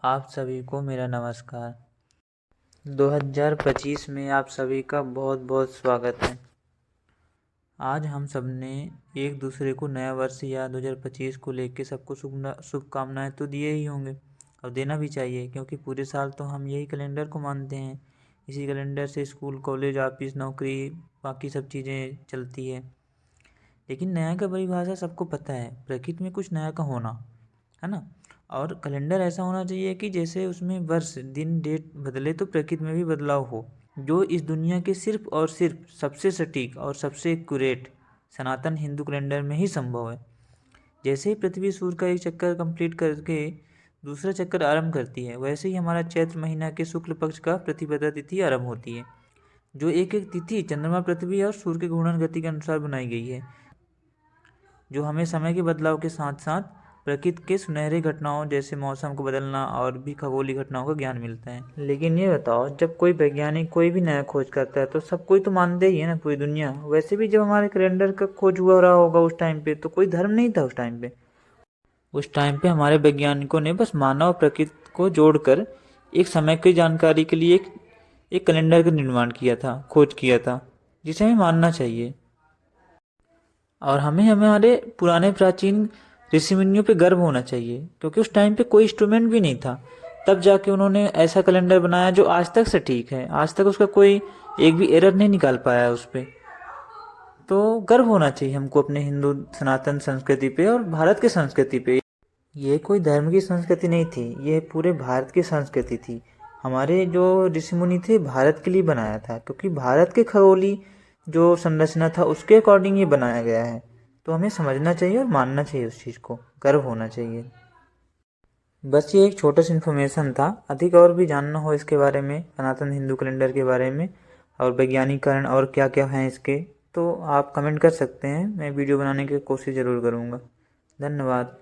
आप सभी को मेरा नमस्कार। 2025 में आप सभी का बहुत बहुत स्वागत है। आज हम सब ने एक दूसरे को नया वर्ष या 2025 को लेके सबको शुभकामनाएं तो दिए ही होंगे और देना भी चाहिए, क्योंकि पूरे साल तो हम यही कैलेंडर को मानते हैं। इसी कैलेंडर से स्कूल, कॉलेज, ऑफिस, नौकरी, बाकी सब चीज़ें चलती है। लेकिन नया का परिभाषा सबको पता है, प्रकृति में कुछ नया का होना, है ना। और कैलेंडर ऐसा होना चाहिए कि जैसे उसमें वर्ष, दिन, डेट बदले तो प्रकृति में भी बदलाव हो, जो इस दुनिया के सिर्फ और सिर्फ सबसे सटीक और सबसे एक्यूरेट सनातन हिंदू कैलेंडर में ही संभव है। जैसे ही पृथ्वी सूर्य का एक चक्कर कंप्लीट करके दूसरा चक्कर आरंभ करती है, वैसे ही हमारा चैत्र महीना के शुक्ल पक्ष का प्रतिपदा तिथि आरंभ होती है, जो एक एक तिथि चंद्रमा, पृथ्वी और सूर्य के घूर्णन गति के अनुसार बनाई गई है, जो हमें समय के बदलाव के साथ साथ प्रकृति के सुनहरे घटनाओं जैसे मौसम को बदलना और भी खगोलीय घटनाओं का ज्ञान मिलता है। लेकिन ये बताओ, जब कोई वैज्ञानिक कोई भी नया खोज करता है तो सब कोई तो मानते ही है ना, पूरी दुनिया। वैसे भी जब हमारे कैलेंडर का खोज हुआ रहा होगा उस टाइम पे, तो कोई धर्म नहीं था उस टाइम पे। उस टाइम पे हमारे वैज्ञानिकों ने बस मानव और प्रकृति को जोड़कर एक समय की जानकारी के लिए एक कैलेंडर का निर्माण किया था, खोज किया था, जिसे हमें मानना चाहिए। और हमें हमारे पुराने प्राचीन ऋषि मुनियों पे गर्व होना चाहिए, क्योंकि उस टाइम पे कोई इंस्ट्रूमेंट भी नहीं था, तब जाके उन्होंने ऐसा कैलेंडर बनाया जो आज तक सटीक है। आज तक उसका कोई एक भी एरर नहीं निकाल पाया उस पर। तो गर्व होना चाहिए हमको अपने हिंदू सनातन संस्कृति पे और भारत की संस्कृति पे। ये कोई धर्म की संस्कृति नहीं थी, ये पूरे भारत की संस्कृति थी। हमारे जो ऋषि मुनि थे भारत के लिए बनाया था, क्योंकि भारत के खगोली जो संरचना था उसके अकॉर्डिंग ये बनाया गया है। तो हमें समझना चाहिए और मानना चाहिए, उस चीज़ को गर्व होना चाहिए। बस ये एक छोटा सा इन्फॉर्मेशन था। अधिक और भी जानना हो इसके बारे में, सनातन हिंदू कैलेंडर के बारे में और वैज्ञानिक कारण और क्या क्या हैं इसके, तो आप कमेंट कर सकते हैं। मैं वीडियो बनाने की कोशिश ज़रूर करूँगा। धन्यवाद।